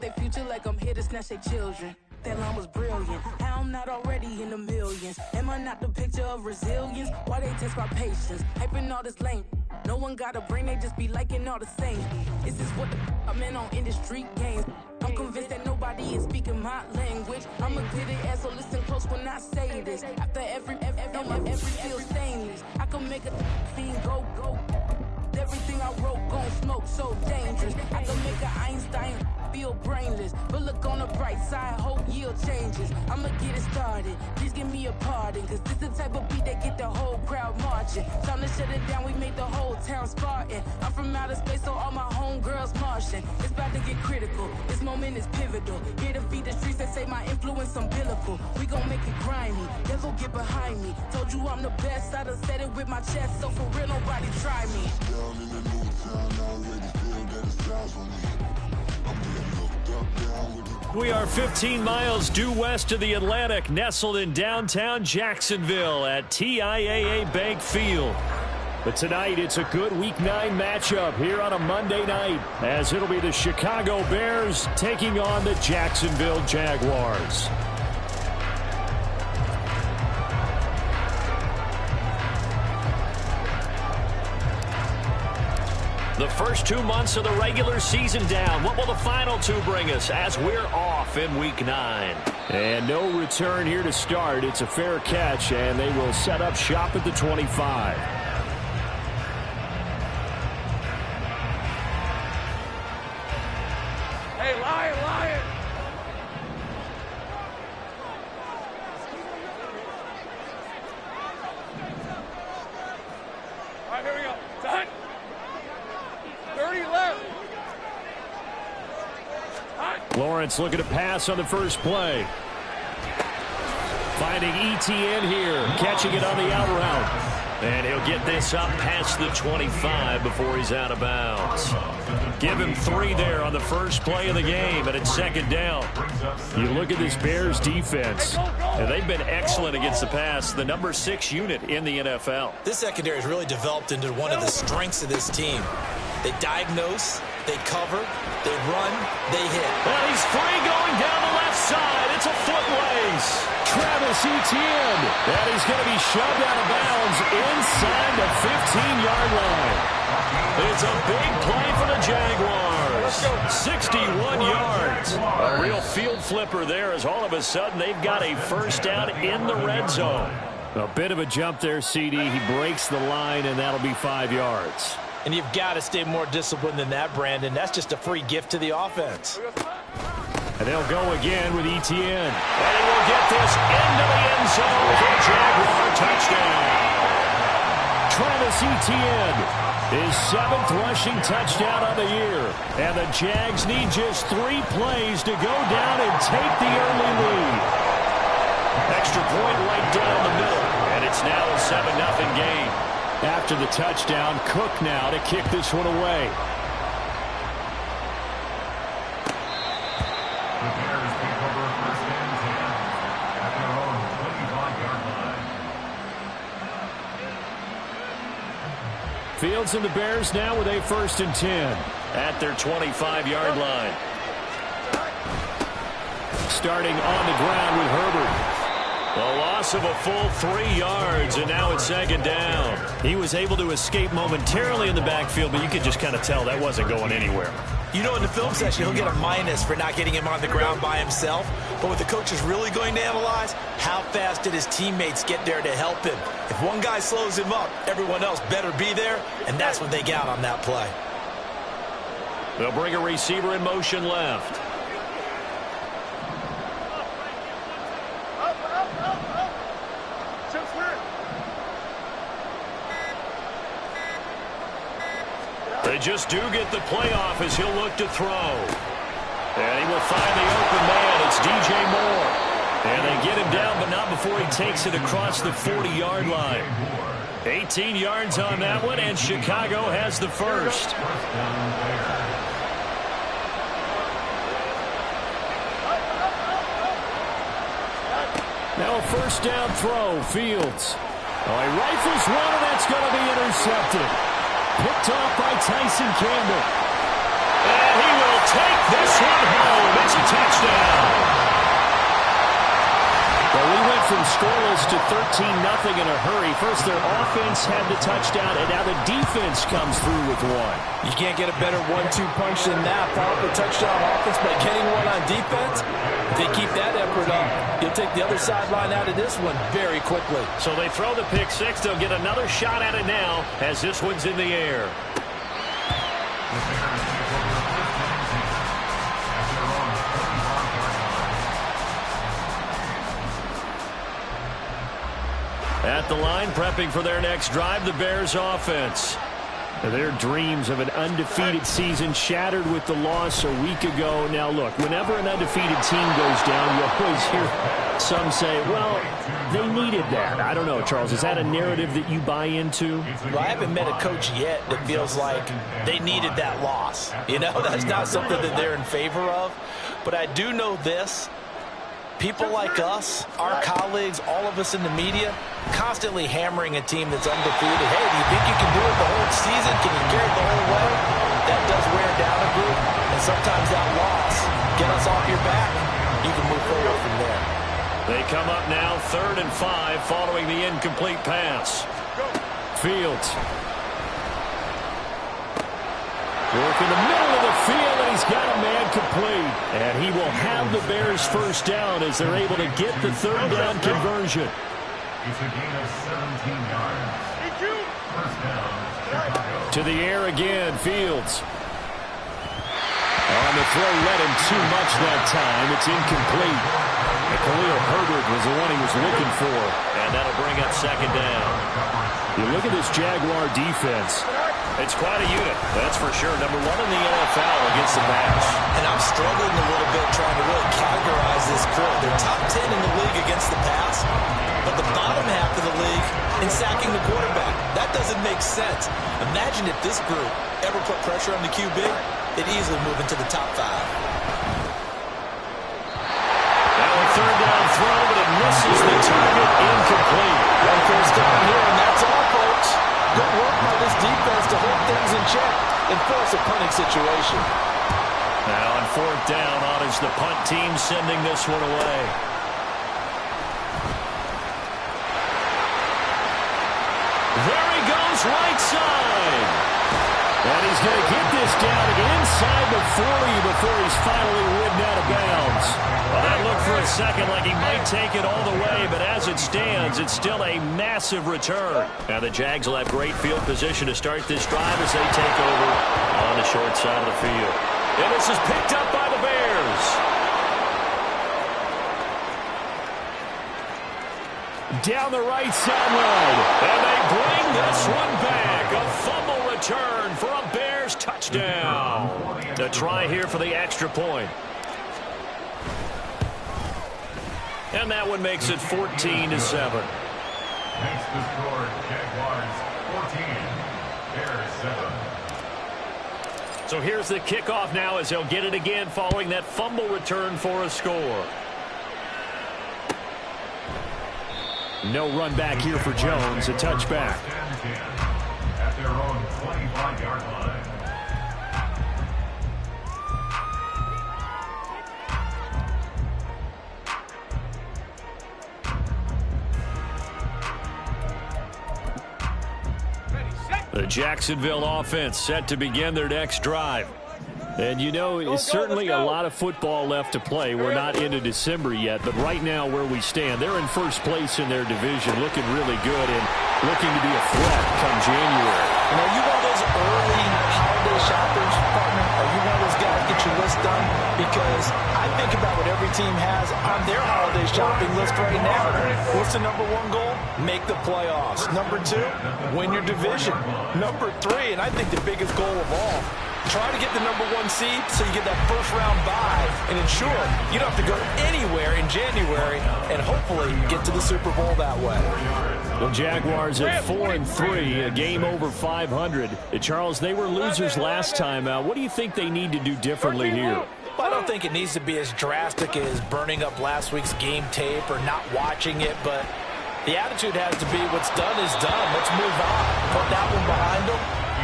want their future like I'm here to snatch their children. That line was brilliant. How I'm not already in the millions. Am I not the picture of resilience? Why they test my patience? Hyping all this lame. No one got a brain, they just be liking all the same. This is what the I'm in on industry games. I'm convinced that nobody is speaking my language. I'm a good ass, so listen close when I say this. After every feel stainless. I can make a scene go. Everything I wrote gon' smoke, so dangerous. I can make an Einstein feel brainless. But look on the bright side, hope yield changes. I'ma get it started, please give me a pardon. Cause this the type of beat that get the whole crowd marching. Time to shut it down, we made the whole town Spartan. I'm from outer space, so all my homegirls Martian. It's about to get critical, this moment is pivotal. Here to feed the streets that say my influence umbilical. We gon' make it grimy, never get behind me. Told you I'm the best, I done said it with my chest. So for real, nobody try me. In the new town, I already feel that it's time for me. I'm getting hooked up down with it. We are 15 miles due west of the Atlantic, nestled in downtown Jacksonville at TIAA Bank Field. But tonight, it's a good Week 9 matchup here on a Monday night, as it'll be the Chicago Bears taking on the Jacksonville Jaguars. The first 2 months of the regular season down. What will the final two bring us as we're off in Week 9? And no return here to start. It's a fair catch, and they will set up shop at the 25. Hey, Lion! All right, here we go. Done. 30 left. Lawrence looking to pass on the first play. Finding ETN here, catching it on the out route. And he'll get this up past the 25 before he's out of bounds. Give him 3 there on the first play of the game, and it's second down. You look at this Bears defense, and they've been excellent against the pass, the number 6 unit in the NFL. This secondary has really developed into one of the strengths of this team. They diagnose, they cover, they run, they hit. Well, he's free going down the left side. It's a foot race. Travis Etienne. And he's going to be shoved out of bounds inside the 15-yard line. It's a big play for the Jaguars. 61 yards. A real field flipper there as all of a sudden they've got a first down in the red zone. A bit of a jump there, CD. He breaks the line, and that'll be 5 yards. And you've got to stay more disciplined than that, Brandon. That's just a free gift to the offense. And they'll go again with Etienne. And he will get this into the end zone for a Jaguar touchdown. Travis Etienne, his 7th rushing touchdown of the year. And the Jags need just 3 plays to go down and take the early lead. Extra point right down the middle. And it's now a 7-0 game. After the touchdown, Cook now to kick this one away. The Bears take over first and 10 at their own 25-yard line. Fields and the Bears now with a 1st and 10 at their 25-yard line. Starting on the ground with Herbert. A loss of a full 3 yards, and now it's second down. He was able to escape momentarily in the backfield, but you could just kind of tell that wasn't going anywhere. You know, in the film session, he'll get a minus for not getting him on the ground by himself. But what the coach is really going to analyze, how fast did his teammates get there to help him? If one guy slows him up, everyone else better be there, and that's what they got on that play. They'll bring a receiver in motion left. They just do get the playoff as he'll look to throw. And he will find the open man. It's DJ Moore. And they get him down, but not before he takes it across the 40-yard line. 18 yards on that one, and Chicago has the first. Now a first down throw, Fields. Oh, he rifles one, and that's going to be intercepted. Picked off by Tyson Campbell. And he will take this one home. from scoreless to 13-0 in a hurry. First, their offense had the touchdown, and now the defense comes through with one. You can't get a better 1-2 punch than that. Follow up a touchdown offense by getting one on defense. If they keep that effort up, you'll take the other sideline out of this one very quickly. So they throw the pick six. They'll get another shot at it now as this one's in the air. At the line, prepping for their next drive, the Bears offense. Their dreams of an undefeated season shattered with the loss a week ago. Now, look, whenever an undefeated team goes down, you always hear some say, well, they needed that. I don't know, Charles. Is that a narrative that you buy into? Well, I haven't met a coach yet that feels like they needed that loss. You know, that's not something that they're in favor of. But I do know this. People like us, our colleagues, all of us in the media, constantly hammering a team that's undefeated. Hey, do you think you can do it the whole season? Can you carry it the whole way? That does wear down a group, and sometimes that loss, get us off your back, you can move forward from there. They come up now 3rd and 5 following the incomplete pass. Fields. Work in the middle of the field, and he's got a man complete. And he will have the Bears first down as they're able to get the 3rd down conversion. It's a gain of 17 yards. First down, Chicago. To the air again, Fields. On the throw, led him too much that time. It's incomplete. And Khalil Herbert was the one he was looking for. And that'll bring up 2nd down. You look at this Jaguar defense. It's quite a unit, that's for sure. #1 in the NFL against the pass. And I'm struggling a little bit trying to really categorize this crew. They're top 10 in the league against the pass, but the bottom half of the league in sacking the quarterback. That doesn't make sense. Imagine if this group ever put pressure on the QB, they'd easily move into the top 5. Now a 3rd down throw, but it misses the target, incomplete. One first down here, and that's all, folks. Good work by this defense to hold things in check and force a punting situation. Now on 4th down, on is the punt team sending this one away. There he goes, right side. And he's going to get this down inside the 40 before he's finally ridden out of bounds. Well, that looked for a second like he might take it all the way, but as it stands, it's still a massive return. Now the Jags will have great field position to start this drive as they take over on the short side of the field. And this is picked up by the Bears. Down the right sideline. And they bring this one back. A fumble return for a Bears touchdown. A try here for the extra point. And that one makes it 14-7. Makes the score Jaguars 14, Bears 7. So here's the kickoff now as they'll get it again following that fumble return for a score. No run back here for Jones, a touchback. At their own 25-yard line. The Jacksonville offense set to begin their next drive. And you know, it's certainly a lot of football left to play. We're not into December yet, but right now where we stand, they're in first place in their division, looking really good and looking to be a threat come January. And are you one of those early holiday shoppers, partner? Are you one of those guys get your list done? Because I think about what every team has on their holiday shopping list right now. What's the #1 goal? Make the playoffs. #2, win your division. #3, and I think the biggest goal of all, try to get the #1 seed so you get that first-round bye and ensure you don't have to go anywhere in January and hopefully get to the Super Bowl that way. The Jaguars at 4-3, a game over 500. Charles, they were losers last time out. What do you think they need to do differently here? Well, I don't think it needs to be as drastic as burning up last week's game tape or not watching it, but the attitude has to be what's done is done. Let's move on. Put that one behind them.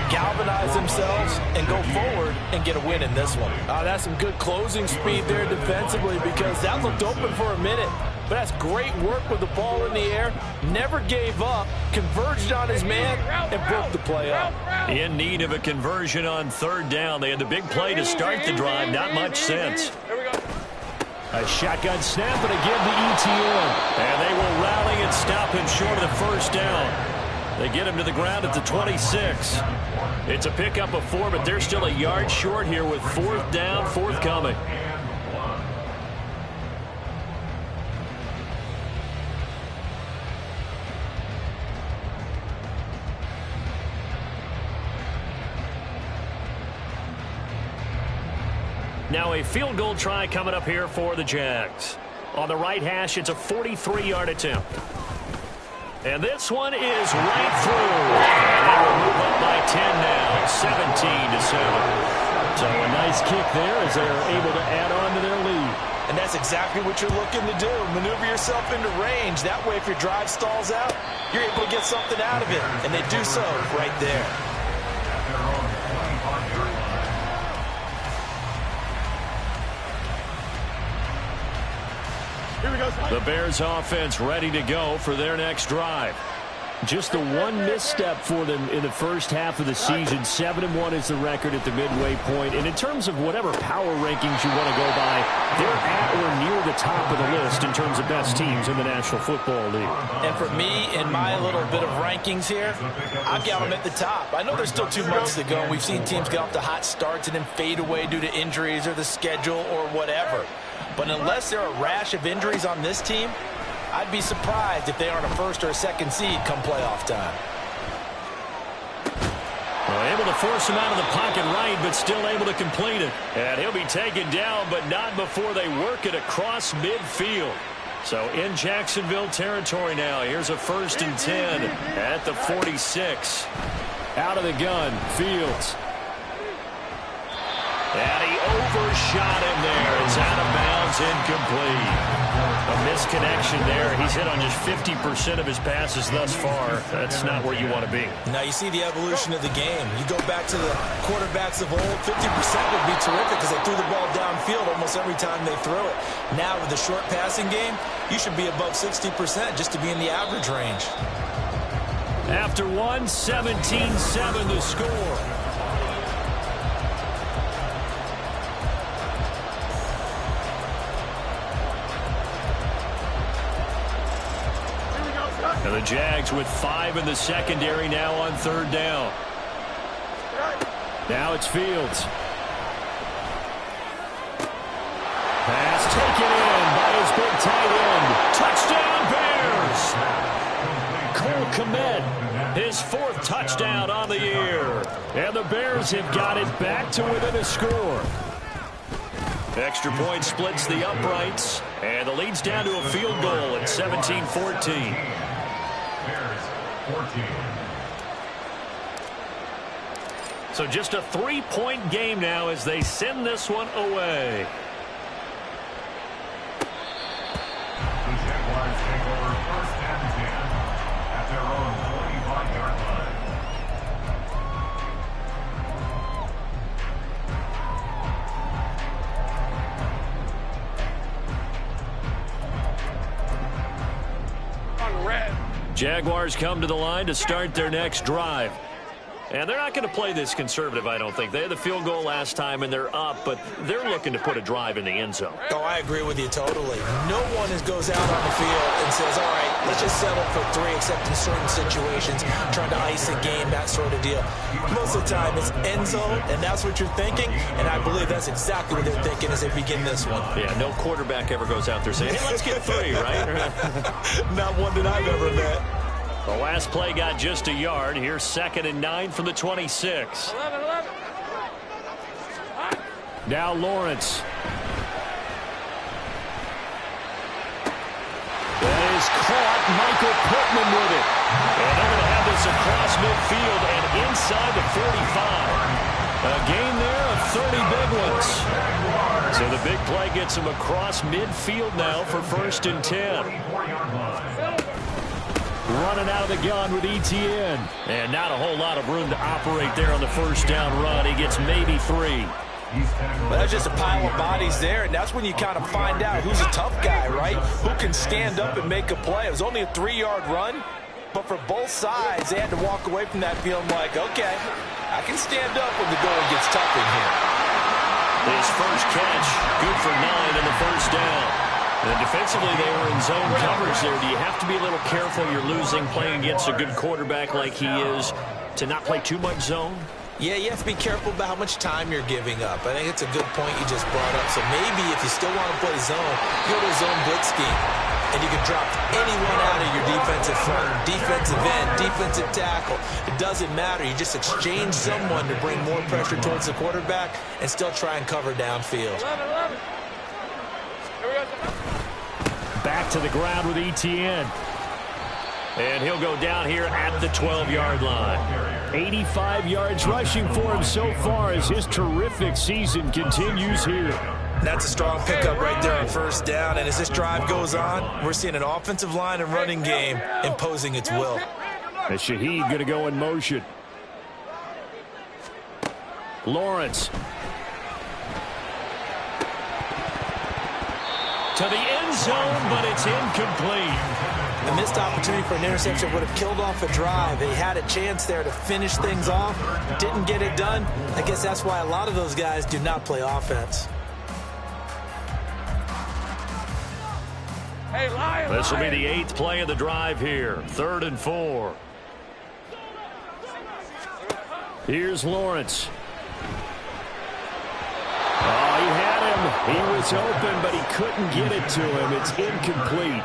Galvanize themselves and go forward and get a win in this one. That's some good closing speed there defensively because that looked open for a minute. but that's great work with the ball in the air. Never gave up, converged on his man, and broke the play up. In need of a conversion on third down. They had the big play to start the drive. Not much sense. A shotgun snap, and again to ETN. And they will rally and stop him short of the first down. They get him to the ground at the 26. It's a pickup of 4, but they're still a yard short here with fourth down forthcoming. Now a field goal try coming up here for the Jags. On the right hash, it's a 43-yard attempt. And this one is right through. And they will move up by 10 now, 17-7. So a nice kick there as they're able to add on to their lead. And that's exactly what you're looking to do. Maneuver yourself into range. That way, if your drive stalls out, you're able to get something out of it. And they do so right there. The Bears offense ready to go for their next drive. Just the one misstep for them in the first half of the season. 7-1 is the record at the midway point. And in terms of whatever power rankings you want to go by, they're at or near the top of the list in terms of best teams in the National Football League. And for me, in my little bit of rankings here, I've got them at the top. I know there's still 2 months to go. We've seen teams get off to hot starts and then fade away due to injuries or the schedule or whatever. But unless there are a rash of injuries on this team, I'd be surprised if they aren't a first or a second seed come playoff time. Well, able to force him out of the pocket right, but still able to complete it. And he'll be taken down, but not before they work it across midfield. So in Jacksonville territory now. Here's a 1st and 10 at the 46. Out of the gun, Fields. And he overshot him there. It's out of bounds, incomplete. A misconnection there. He's hit on just 50% of his passes thus far. That's not where you want to be. Now you see the evolution of the game. You go back to the quarterbacks of old, 50% would be terrific because they threw the ball downfield almost every time they threw it. Now with the short passing game, you should be above 60% just to be in the average range. After one, 17-7 the score. And the Jags with 5 in the secondary now on third down. Now it's Fields. Pass taken in by his big tight end. Touchdown Bears! Cole Kmet, his 4th touchdown on the year. And the Bears have got it back to within a score. Extra point splits the uprights. And the lead's down to a field goal at 17-14. So just a 3-point game now as they send this one away. The Jaguars take over 1st and 10 at their own 45-yard line. On red. Jaguars come to the line to start their next drive. And they're not going to play this conservative, I don't think. They had the field goal last time, and they're up, but they're looking to put a drive in the end zone. Oh, I agree with you totally. No one goes out on the field and says, all right, let's just settle for 3, except in certain situations, trying to ice a game, that sort of deal. Most of the time, it's end zone, and that's what you're thinking, and I believe that's exactly what they're thinking as they begin this one. Yeah, no quarterback ever goes out there saying, hey, let's get 3, right? Not one that I've ever met. The last play got just a yard. Here's 2nd and 9 from the 26. 11. Now Lawrence. That is caught. Michael Pittman with it. And they're going to have this across midfield and inside the 45. A gain there of 30 big ones. So the big play gets him across midfield now for 1st and 10. Running out of the gun with ETN. And not a whole lot of room to operate there on the first down run. He gets maybe 3. But that's just a pile of bodies there, and that's when you kind of find out who's a tough guy, right? Who can stand up and make a play. It was only a 3-yard run, but for both sides, they had to walk away from that feeling like, okay, I can stand up when the going gets tough in here. His first catch, good for 9 in the first down. And defensively, they were in zone coverage there. Do you have to be a little careful? You're losing playing against a good quarterback like he is to not play too much zone? Yeah, you have to be careful about how much time you're giving up. I think it's a good point you just brought up. So maybe if you still want to play zone, go to a zone blitz scheme. And you can drop anyone out of your defensive front, defensive end, defensive tackle. It doesn't matter. You just exchange someone to bring more pressure towards the quarterback and still try and cover downfield. Back to the ground with ETN. And he'll go down here at the 12-yard line. 85 yards rushing for him so far as his terrific season continues here. That's a strong pickup right there on first down. And as this drive goes on, we're seeing an offensive line and running game imposing its will. As Shaheed going to go in motion. Lawrence. To the end zone, but it's incomplete. The missed opportunity for an interception would have killed off a drive. They had a chance there to finish things off. Didn't get it done. I guess that's why a lot of those guys do not play offense. Hey, Lion, this will be the 8th play of the drive here. 3rd and 4. Here's Lawrence. Oh, he had him. He was open, but he couldn't get it to him. It's incomplete.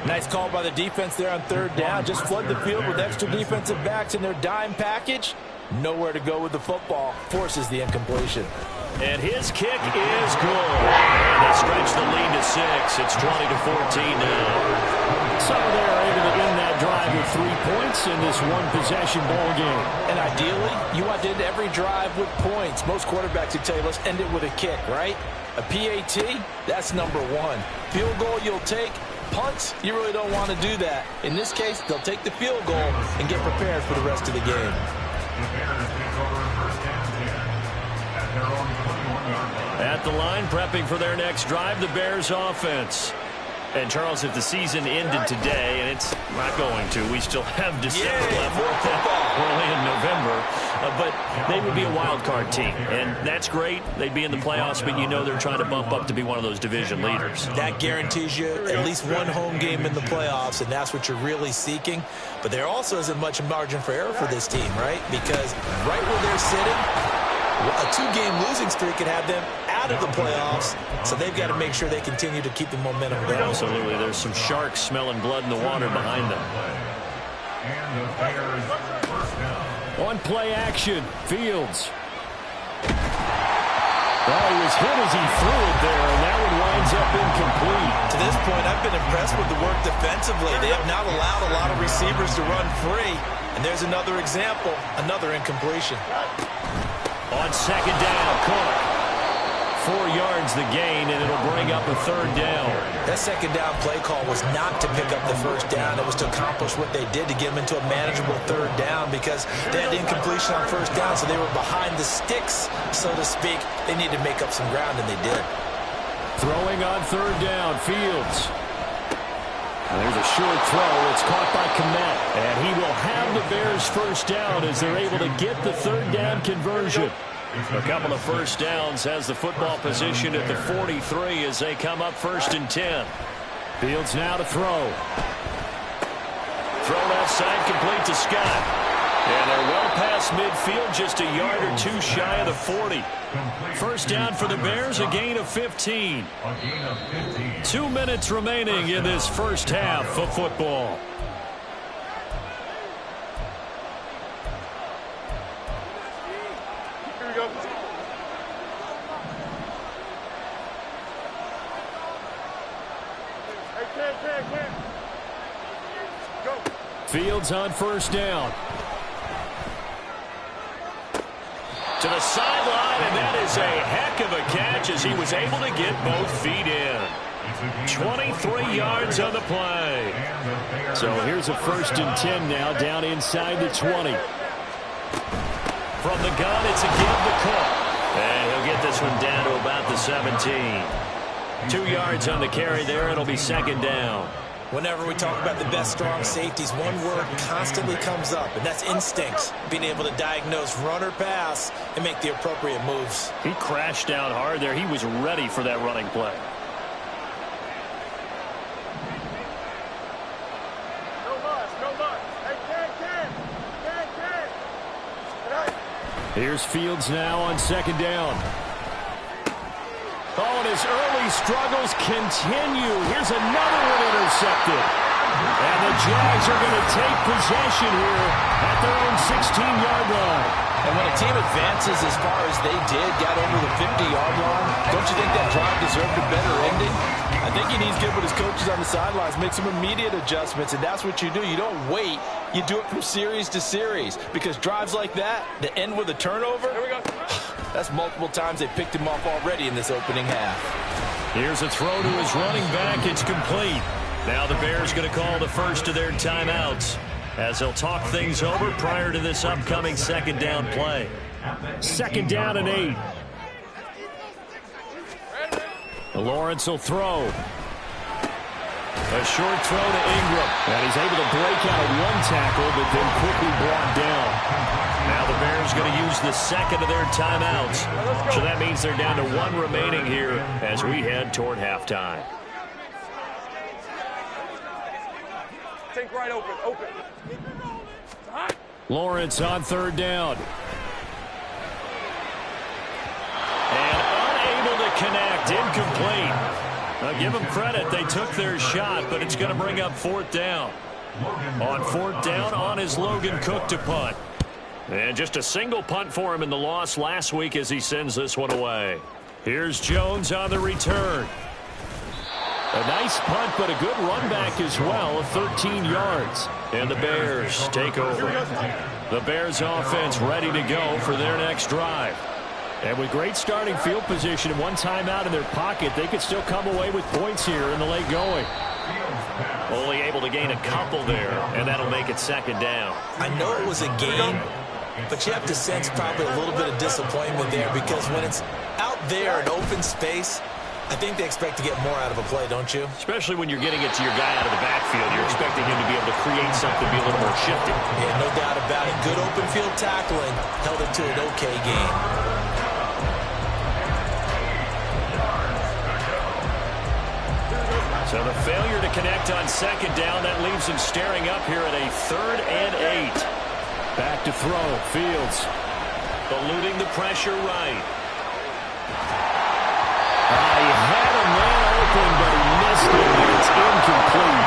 Nice call by the defense there on 3rd down. Just flood the field with extra defensive backs in their dime package. Nowhere to go with the football. Forces the incompletion. And his kick is good. And they stretch the lead to 6. It's 20-14 now. So they're able to end that drive with 3 points in this one-possession ball game. And ideally, you want to end every drive with points. Most quarterbacks would tell you, let's end it with a kick, right? A PAT, that's number 1. Field goal you'll take. Punts, you really don't want to do that. In this case, they'll take the field goal and get prepared for the rest of the game. At the line, prepping for their next drive, the Bears offense. And, Charles, if the season ended today, and it's not going to, we still have December left. We're only in November. But they would be a wild card team, and that's great. They'd be in the playoffs, but you know they're trying to bump up to be one of those division leaders. That guarantees you at least one home game in the playoffs, and that's what you're really seeking. But there also isn't much margin for error for this team, right? Because right where they're sitting, a 2-game losing streak could have them out of the playoffs, so they've got to make sure they continue to keep the momentum going. Absolutely. There's some sharks smelling blood in the water behind them. On play action, Fields. Well, he was hit as he threw it there, and that one winds up incomplete. To this point, I've been impressed with the work defensively. They have not allowed a lot of receivers to run free, and there's another example, another incompletion. On 2nd down, Cook. 4 yards the gain, and it'll bring up a 3rd down. That 2nd down play call was not to pick up the 1st down. It was to accomplish what they did to get them into a manageable 3rd down because they had incompletion on 1st down, so they were behind the sticks, so to speak. They needed to make up some ground, and they did. Throwing on 3rd down, Fields. There's a short throw. It's caught by Kmet, and he will have the Bears' 1st down as they're able to get the 3rd down conversion. A couple of 1st downs, has the football position at the 43 as they come up 1st and 10. Fields now to throw. Thrown outside, complete to Scott. And they're well past midfield, just a yard or 2 shy of the 40. 1st down for the Bears, a gain of 15. 2 minutes remaining in this first half of football. Here we go. Hey, Ken. Go. Fields on 1st down. To the sideline, and that is a heck of a catch as he was able to get both feet in. 23 yards on the play. So here's a 1st and 10 now, down inside the 20. From the gun, it's a give to Cook. And he'll get this one down to about the 17. 2 yards on the carry there. It'll be second down. Whenever we talk about the best strong safeties, one word constantly comes up, and that's instincts. Being able to diagnose run or pass and make the appropriate moves. He crashed down hard there. He was ready for that running play. Here's Fields now on second down. Oh, and his early struggles continue. Here's another one intercepted. And the Jags are going to take possession here at their own 16-yard line. And when a team advances as far as they did, got over the 50-yard line, don't you think that drive deserved a better ending? I think he needs to get with his coaches on the sidelines, make some immediate adjustments, and that's what you do. You don't wait. You do it from series to series, because drives like that, to end with a turnover, that's multiple times they picked him off already in this opening half. Here's a throw to his running back. It's complete. Now the Bears going to call the first of their timeouts as they'll talk things over prior to this upcoming second down play. Second down and 8. Lawrence will throw. A short throw to Ingram. And he's able to break out of one tackle, but then quickly brought down. Now the Bears going to use the second of their timeouts. So that means they're down to 1 remaining here as we head toward halftime. Take right open. Lawrence on third down. And unable to connect. Incomplete. Now give them credit. They took their shot, but it's going to bring up fourth down. On fourth down, on is Logan Cook to punt. And just a single punt for him in the loss last week as he sends this one away. Here's Jones on the return. A nice punt, but a good run back as well of 13 yards. And the Bears take over. The Bears offense ready to go for their next drive. And with great starting field position and one timeout in their pocket, they could still come away with points here in the late going. Only able to gain a couple there, and that'll make it second down. I know it was a gain, but you have to sense probably a little bit of disappointment there, because when it's out there in open space, I think they expect to get more out of a play, don't you? Especially when you're getting it to your guy out of the backfield. You're expecting him to be able to create something, be a little more shifty. Yeah, no doubt about it. Good open field tackling held it to an okay game. So the failure to connect on second down, that leaves him staring up here at a 3rd and 8. Back to throw. Fields eluding the pressure right. He had a man open, but he missed it. It's incomplete.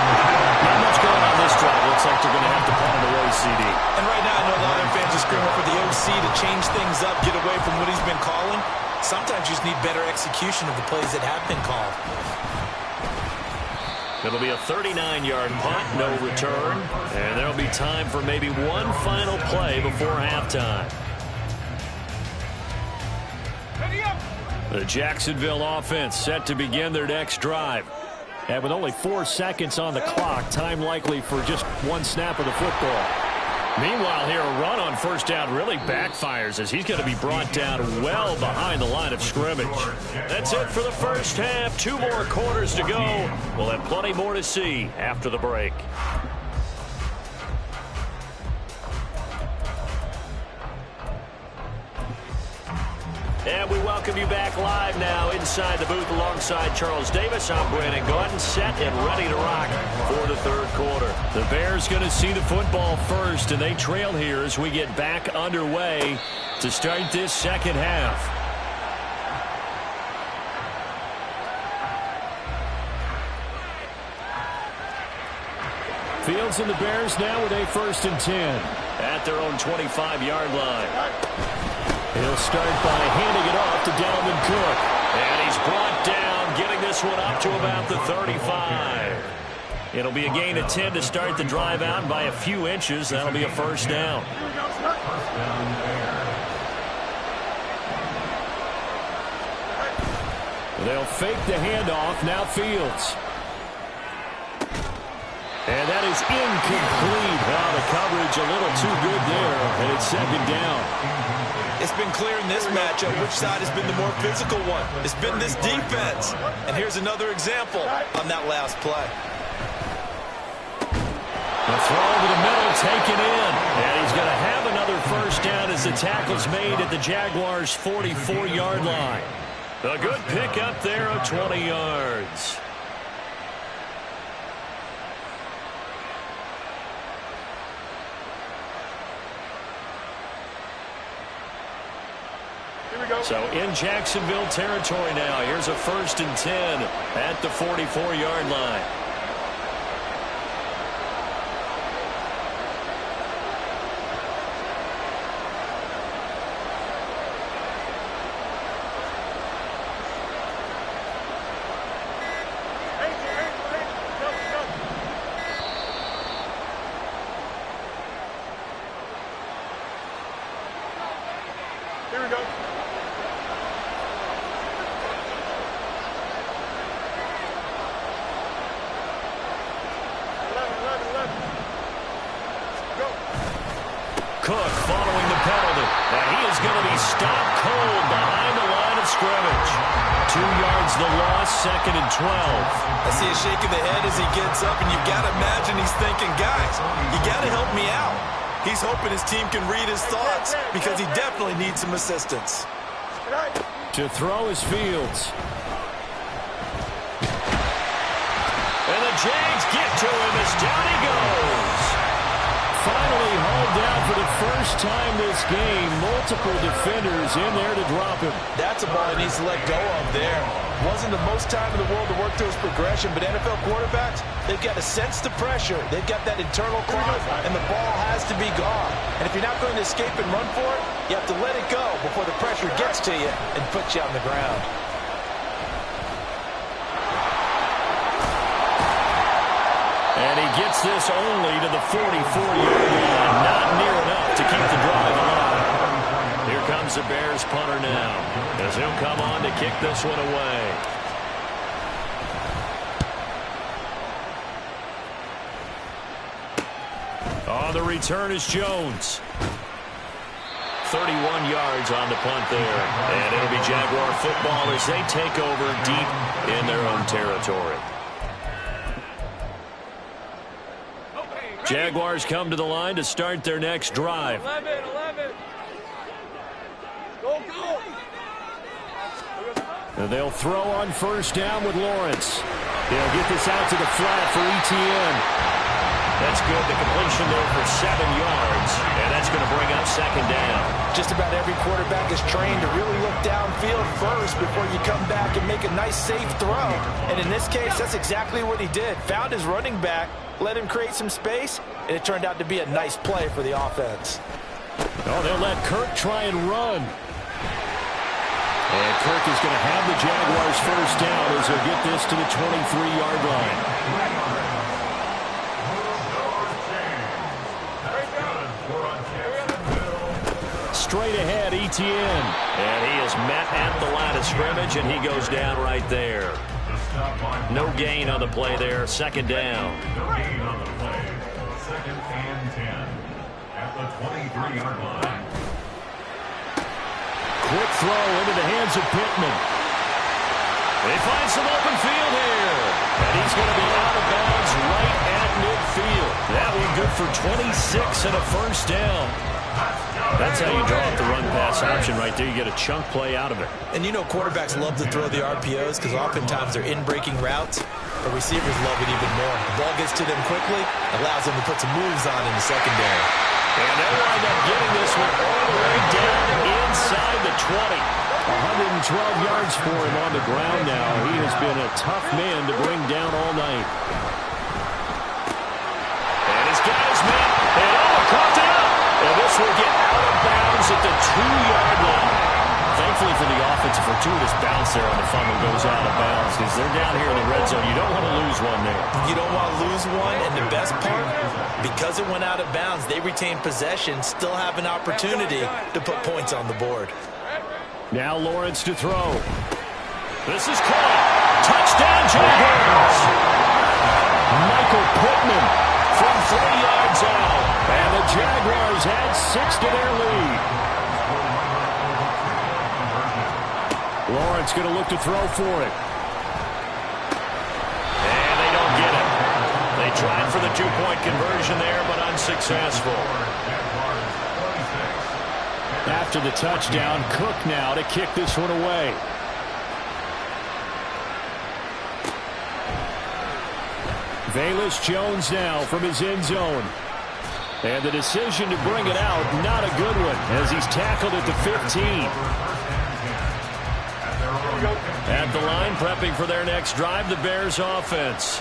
Not much going on this drive. Looks like they're going to have to punt it away, CD. And right now, I know a lot of fans are screaming for the OC to change things up, get away from what he's been calling. Sometimes you just need better execution of the plays that have been called. It'll be a 39-yard punt, no return. And there'll be time for maybe one final play before halftime. The Jacksonville offense set to begin their next drive. And with only 4 seconds on the clock, time likely for just one snap of the football. Meanwhile here, a run on first down really backfires as he's going to be brought down well behind the line of scrimmage. That's it for the first half. 2 more quarters to go. We'll have plenty more to see after the break. And we welcome you back live now inside the booth alongside Charles Davis. I'm Brandon Gordon, set and ready to rock for the third quarter. The Bears going to see the football first, and they trail here as we get back underway to start this second half. Fields and the Bears now with a 1st and 10 at their own 25-yard line. He'll start by handing it off to Dalvin Cook. And he's brought down, getting this one up to about the 35. It'll be a gain of 10 to start the drive out by a few inches. That'll be a first down. They'll fake the handoff. Now Fields. And that is incomplete. Wow, the coverage a little too good there, and it's second down. It's been clear in this matchup which side has been the more physical one. It's been this defense. And here's another example on that last play. The throw over the middle, taken in. And he's going to have another first down as the tackle's made at the Jaguars' 44-yard line. A good pickup there of 20 yards. So in Jacksonville territory now. Here's a 1st and 10 at the 44-yard line. Here we go. Cook following the penalty. And he is going to be stopped cold behind the line of scrimmage. 2 yards the loss, 2nd and 12. I see a shake of the head as he gets up, and you've got to imagine he's thinking, guys, you got to help me out. He's hoping his team can read his thoughts because he definitely needs some assistance. To throw is Fields. And the Jags get to him as down he goes. Finally hauled down for the first time this game. Multiple defenders in there to drop him. That's a ball he needs to let go of there. Wasn't the most time in the world to work through his progression, but NFL quarterbacks, they've got to sense the pressure. They've got that internal clock, and the ball has to be gone. And if you're not going to escape and run for it, you have to let it go before the pressure gets to you and puts you on the ground. And he gets this only to the 44-yard line. Not near enough to keep the drive alive. Here comes the Bears punter now, as he'll come on to kick this one away. On the return is Jones. 31 yards on the punt there. And it'll be Jaguar football as they take over deep in their own territory. Jaguars come to the line to start their next drive. 11. Go. And they'll throw on first down with Lawrence. They'll get this out to the flat for ETN. That's good. The completion there for 7 yards. And that's going to bring up 2nd down. Just about every quarterback is trained to really look downfield first before you come back and make a nice, safe throw. And in this case, that's exactly what he did. Found his running back, let him create some space, and it turned out to be a nice play for the offense. Oh, they'll let Kirk try and run. And Kirk is going to have the Jaguars first down as he'll get this to the 23-yard line. Straight ahead, ETN. And he is met at the line of scrimmage, and he goes down right there. No gain on the play there. 2nd down. No gain on the play. 2nd and 10 at the 23-yard line. Quick throw into the hands of Pittman. They find some open field here. And he's going to be out of bounds right at midfield. That one good for 26 and a first down. That's how you draw up the run-pass option right there. You get a chunk play out of it. And you know quarterbacks love to throw the RPOs because oftentimes they're in-breaking routes. But receivers love it even more. The ball gets to them quickly, allows them to put some moves on in the secondary. And they'll wind up getting this one all the way down inside the 20. 112 yards for him on the ground now. He has been a tough man to bring down all night. And he's got his man. And caught it up. And this will get out of bounds at the 2-yard line. Thankfully for the offense, a fortuitous bounce there on the fumble goes out of bounds because they're down here in the red zone. You don't want to lose one there. You don't want to lose one, and the best part, because it went out of bounds, they retain possession, still have an opportunity to put points on the board. Now Lawrence to throw. This is caught. Touchdown, Jaguars. Michael Pittman Pittman from 3 yards out. And the Jaguars add 6 to their lead. Lawrence going to look to throw for it. And they don't get it. They tried for the 2-point conversion there, but unsuccessful. After the touchdown, Cook now to kick this one away. Velus Jones now from his end zone. And the decision to bring it out, not a good one, as he's tackled at the 15. At the line, prepping for their next drive, the Bears offense.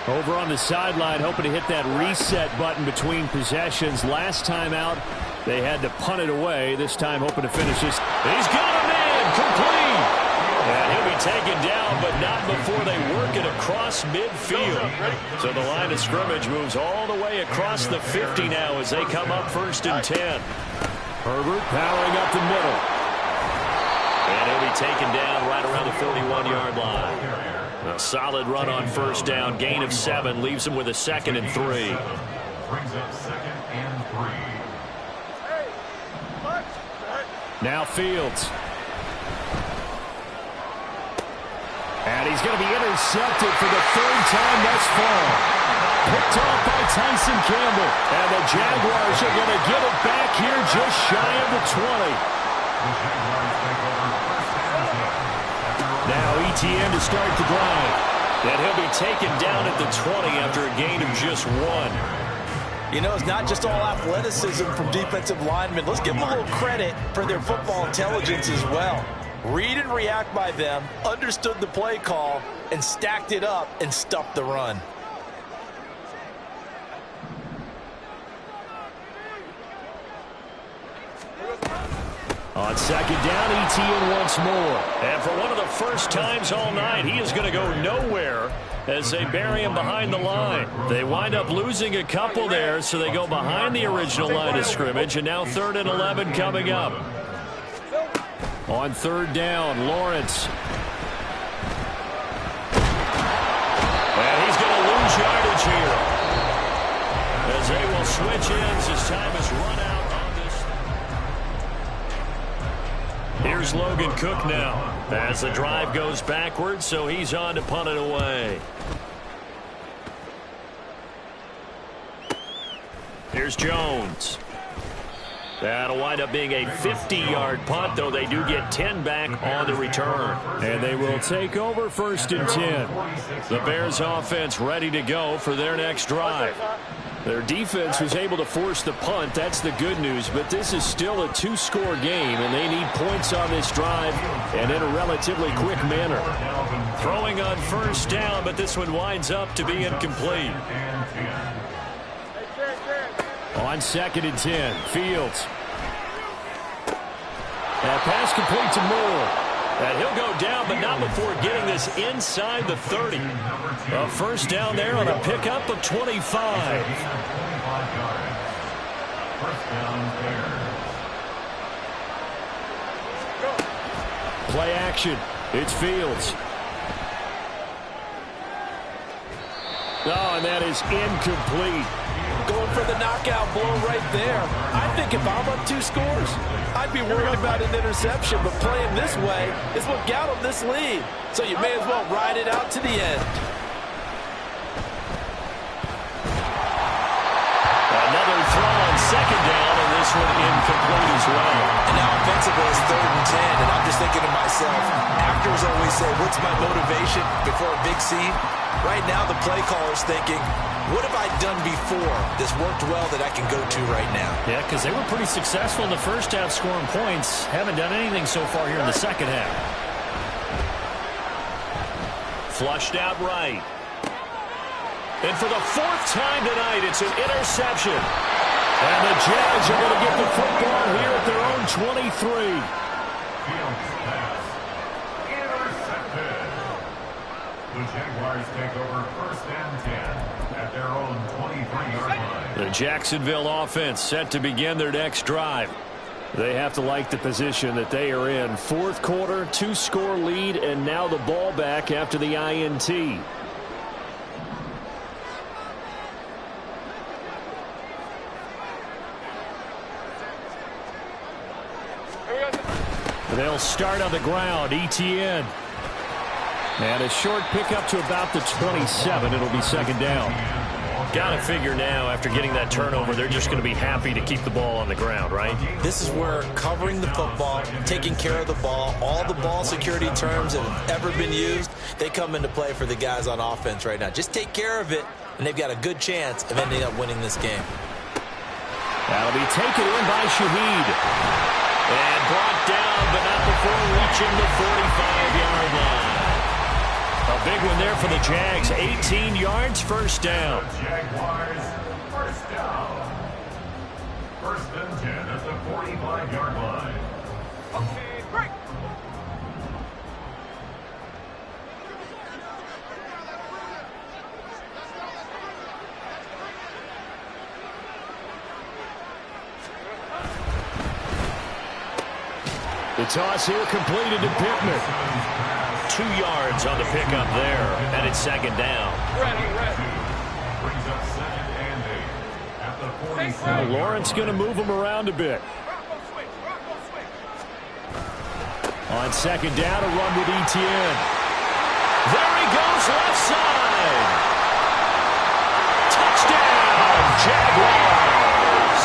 Over on the sideline, hoping to hit that reset button between possessions. Last time out, they had to punt it away. This time, hoping to finish this. He's got a man, complete. And he'll be taken down, but not before they work it across midfield. So the line of scrimmage moves all the way across the 50 now as they come up 1st and 10. Herbert powering up the middle. And he'll be taken down right around the 41-yard line. A solid run on 1st down. Gain of 7 leaves him with a 2nd and 3. Brings up 2nd and 3. Now Fields. And he's going to be intercepted for the 3rd time thus far. Picked off by Tyson Campbell. And the Jaguars are going to get it back here just shy of the 20. Now Etienne to start the drive. And he'll be taken down at the 20 after a gain of just 1. You know, it's not just all athleticism from defensive linemen. Let's give them a little credit for their football intelligence as well. Read and react by them, understood the play call, and stacked it up and stuffed the run. On 2nd down, Etienne once more. And for one of the first times all night, he is going to go nowhere as they bury him behind the line. They wind up losing a couple there, so they go behind the original line of scrimmage, and now 3rd and 11 coming up. On 3rd down, Lawrence. And he's going to lose yardage here as they will switch ends as time is run out on this. Here's Logan Cook now as the drive goes backwards, so he's on to punt it away. Here's Jones. That'll wind up being a 50-yard punt, though they do get 10 back on the return. And they will take over 1st and 10. The Bears offense ready to go for their next drive. Their defense was able to force the punt. That's the good news. But this is still a 2-score game, and they need points on this drive and in a relatively quick manner. Throwing on 1st down, but this one winds up to be incomplete. On 2nd and 10, Fields. That pass complete to Moore. And he'll go down, but not before getting this inside the 30. A 1st down there on a pickup of 25. Play action. It's Fields. Oh, and that is incomplete. Going for the knockout blow right there. I think if I'm up 2 scores, I'd be worried about an interception, but playing this way is what got them this lead. So you may as well ride it out to the end. Another throw on 2nd down, and this one incomplete as well. And now offensively it's 3rd and 10, and I'm just thinking to myself, actors always say, what's my motivation before a big scene? Right now the play caller's thinking, what have I done before that's worked well that I can go to right now? Yeah, because they were pretty successful in the 1st half scoring points. Haven't done anything so far here in the 2nd half. Flushed out right. And for the 4th time tonight, it's an interception. And the Jags are going to get the football here at their own 23. Intercepted. The Jaguars take over 1st and 10. At their own 23-yard line. The Jacksonville offense set to begin their next drive. They have to like the position that they are in. 4th quarter, 2-score lead, and now the ball back after the INT. They'll start on the ground. ETN. And a short pickup to about the 27. It'll be second down. Got to figure now, after getting that turnover, they're just going to be happy to keep the ball on the ground, right? This is where covering the football, taking care of the ball, all the ball security terms that have ever been used, they come into play for the guys on offense right now. Just take care of it, and they've got a good chance of ending up winning this game. That'll be taken in by Shaheed. And brought down, but not before reaching the 45-yard line. A big one there for the Jags. 18 yards, first down. Jaguars, first down. First and 10 at the 45-yard line. Okay, break. The toss here completed to Pittman. 2 yards on the pickup there, and it's second down. Ready. Brings up second and 8 at the 47. Lawrence going to move him around a bit. On second down, a run with ETN. There he goes, left side. Touchdown, Jaguars.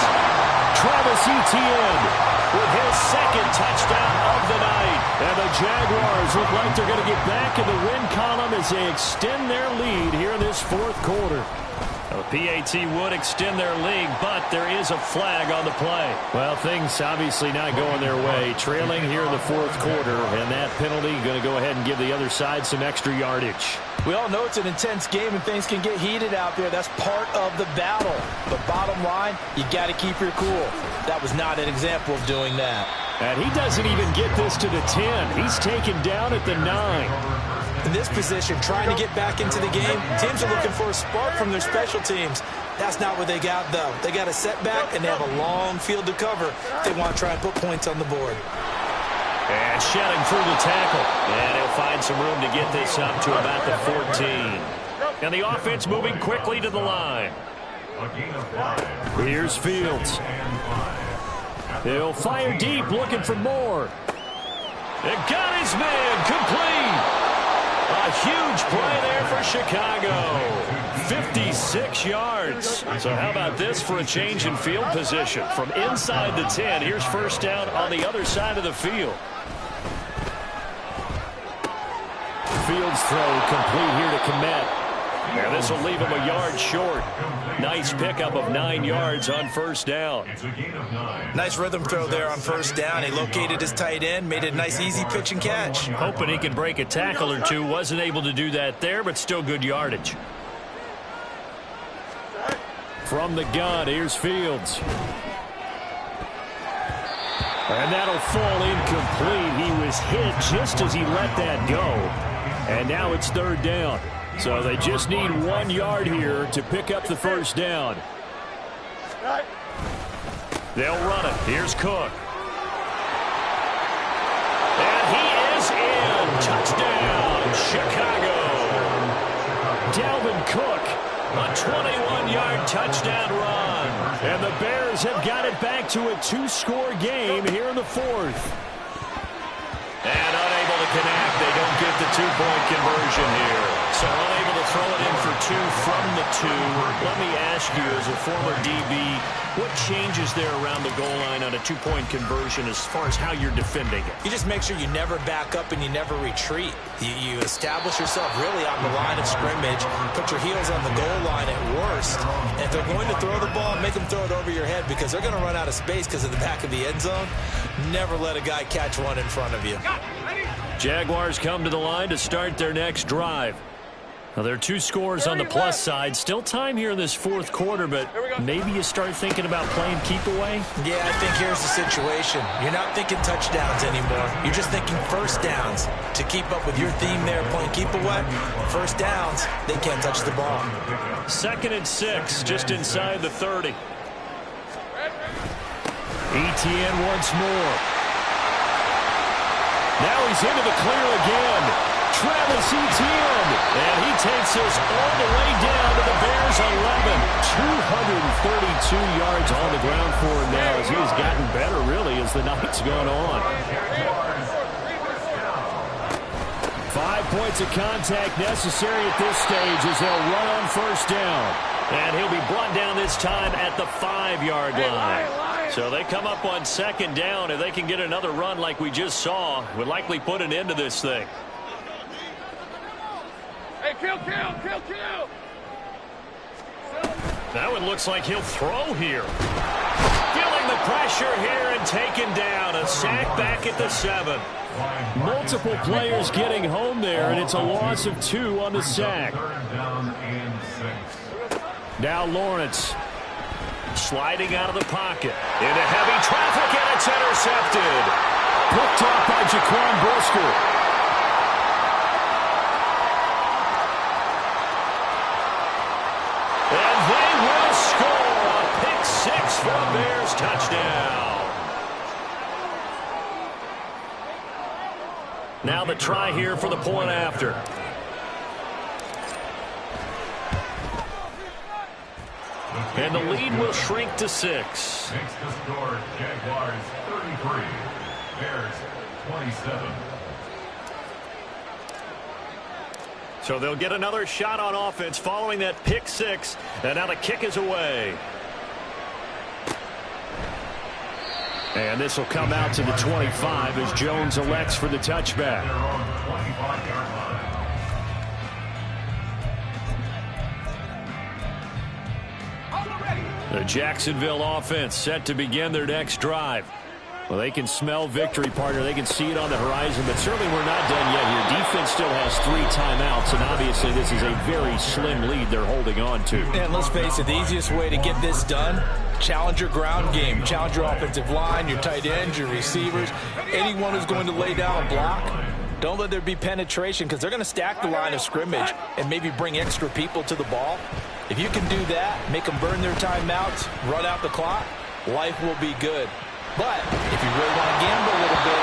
Travis Etienne with his second touchdown of the night. And the Jaguars look like they're going to get back in the win column as they extend their lead here in this fourth quarter. The PAT would extend their lead, but there is a flag on the play. Well, things obviously not going their way. Trailing here in the fourth quarter, and that penalty going to go ahead and give the other side some extra yardage. We all know it's an intense game and things can get heated out there. That's part of the battle. But bottom line, you got to keep your cool. That was not an example of doing that. And he doesn't even get this to the 10. He's taken down at the 9. In this position, trying to get back into the game, teams are looking for a spark from their special teams. That's not what they got, though. They got a setback, and they have a long field to cover if they want to try and put points on the board. And shedding through the tackle. And he'll find some room to get this up to about the 14. And the offense moving quickly to the line. Here's Fields. He'll fire deep, looking for more. And got his man complete. A huge play there for Chicago. 56 yards. So how about this for a change in field position? From inside the 10, here's first down on the other side of the field. Fields throw complete here to Kmet. And this will leave him a yard short. Nice pickup of 9 yards on first down. Nice rhythm throw there on first down. He located his tight end, made a nice easy pitch and catch. Hoping he can break a tackle or two. Wasn't able to do that there, but still good yardage. From the gun, here's Fields. And that'll fall incomplete. He was hit just as he let that go. And now it's third down. So they just need 1 yard here to pick up the first down. They'll run it. Here's Cook. And he is in. Touchdown, Chicago. Dalvin Cook, a 21-yard touchdown run. And the Bears have got it back to a 2-score game here in the fourth. And unable to connect. They don't get the 2-point conversion here. So unable to throw it in for 2 from the 2. Let me ask you, as a former DB, what changes there around the goal line on a 2-point conversion as far as how you're defending it? You just make sure you never back up and you never retreat. You establish yourself really on the line of scrimmage, put your heels on the goal line at worst. And if they're going to throw the ball, make them throw it over your head because they're going to run out of space because of the back of the end zone. Never let a guy catch one in front of you. Jaguars come to the line to start their next drive. Now, there are 2 scores on the plus side. Still time here in this fourth quarter, but maybe you start thinking about playing keep away? Yeah, I think here's the situation. You're not thinking touchdowns anymore. You're just thinking first downs. To keep up with your theme there, playing keep away, first downs, they can't touch the ball. 2nd and 6, just inside the 30. ETN once more. Now he's into the clear again. Travis Etienne, and he takes us all the way down to the Bears' 11. 232 yards on the ground for him now as he has gotten better, really, as the night's gone on. 5 points of contact necessary at this stage as they'll run on first down. And he'll be brought down this time at the 5-yard line. So they come up on second down. If they can get another run like we just saw, would likely put an end to this thing. Hey, kill. Now it looks like he'll throw here. Feeling the pressure here and taken down. A sack back at the 7. Multiple players getting home there, and it's a loss of 2 on the sack. Now Lawrence. Sliding out of the pocket. Into heavy traffic, and it's intercepted. Picked off by Jaquan Brisker. And they will score a pick 6 for a Bears touchdown. Now the try here for the point after. And the lead will shrink to 6. Makes the score Jaguars 33, Bears 27. So they'll get another shot on offense following that pick 6. And now the kick is away. And this will come out to the 25 as Jones elects for the touchback. Their own 25-yard line. The Jacksonville offense set to begin their next drive. Well, they can smell victory, partner. They can see it on the horizon, but certainly we're not done yet here. Defense still has 3 timeouts, and obviously this is a very slim lead they're holding on to. And let's face it, the easiest way to get this done, challenge your ground game. Challenge your offensive line, your tight ends, your receivers, anyone who's going to lay down a block. Don't let there be penetration because they're going to stack the line of scrimmage and maybe bring extra people to the ball. If you can do that, make them burn their timeouts, run out the clock, life will be good. But if you really want to gamble a little bit,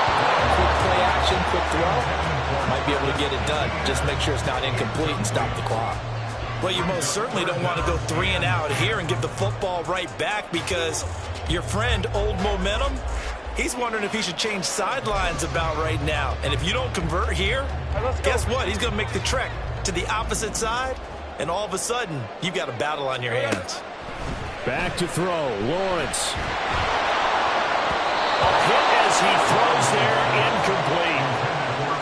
quick play action, quick throw, might be able to get it done. Just make sure it's not incomplete and stop the clock. Well, you most certainly don't want to go 3 and out here and give the football right back because your friend, Old Momentum, he's wondering if he should change sidelines about right now. And if you don't convert here, guess what? He's going to make the trek to the opposite side, and all of a sudden, you've got a battle on your hands. Back to throw, Lawrence. A hit as he throws there, incomplete.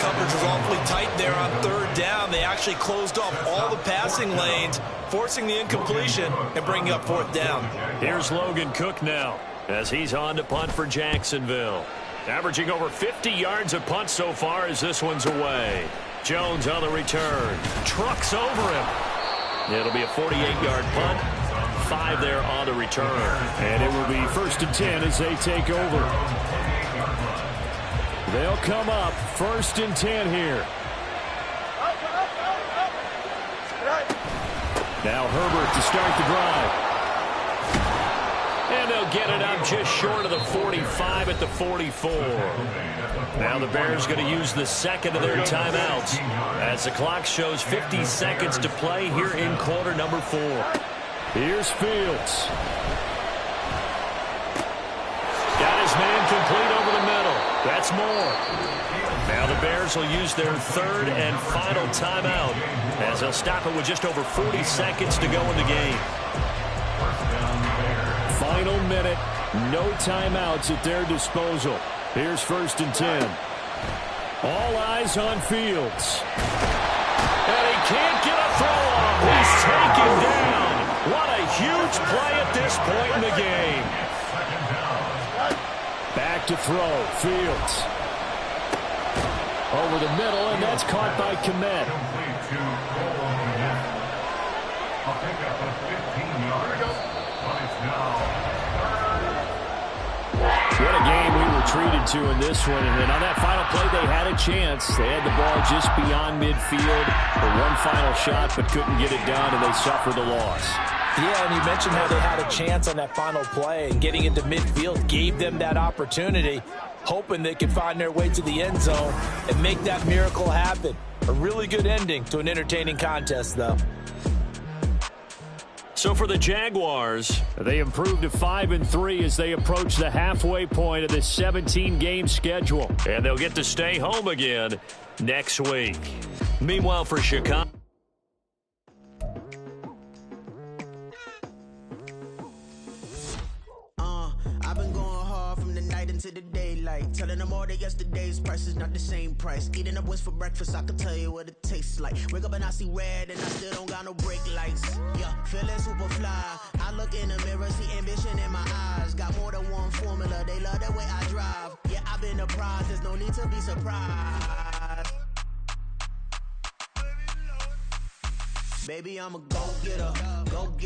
Coverage was awfully tight there on 3rd down. They actually closed off all the passing lanes, forcing the incompletion and bringing up 4th down. Here's Logan Cook now as he's on to punt for Jacksonville. Averaging over 50 yards a punt so far as this one's away. Jones on the return. Trucks over him. It'll be a 48-yard punt. 5 there on the return. And it will be 1st and 10 as they take over. They'll come up 1st and 10 here. Now Herbert to start the drive. And they'll get it up just short of the 45 at the 44. Now the Bears going to use the 2nd of their timeouts as the clock shows 50 seconds to play here in quarter number 4. Here's Fields. Got his man complete over the middle. That's more. Now the Bears will use their 3rd and final timeout as they'll stop it with just over 40 seconds to go in the game. Final minute. No timeouts at their disposal. Here's 1st and 10. All eyes on Fields. And he can't get a throw off. He's taken down. What a huge play at this point in the game. Back to throw. Fields. Over the middle, and that's caught by Kmet. What a game we were treated to in this one. And on that final play, they had a chance. They had the ball just beyond midfield for one final shot, but couldn't get it done, and they suffered the loss. Yeah, and you mentioned how they had a chance on that final play, and getting into midfield gave them that opportunity, hoping they could find their way to the end zone and make that miracle happen. A really good ending to an entertaining contest, though. So for the Jaguars, they improved to 5-3 as they approach the halfway point of this 17-game schedule. and they'll get to stay home again next week. Meanwhile, for Chicago, I've been going hard from the night into the daylight. Telling them all that yesterday's price is not the same price. Eating up wings for breakfast, I can tell you what it tastes like. Wake up and I see red and I still don't got no brake lights. Yeah, feeling super fly. I look in the mirror, see ambition in my eyes. Got more than one formula, they love the way I drive. Yeah, I've been apprised, there's no need to be surprised. Baby, I'm a go-getter, go-getter.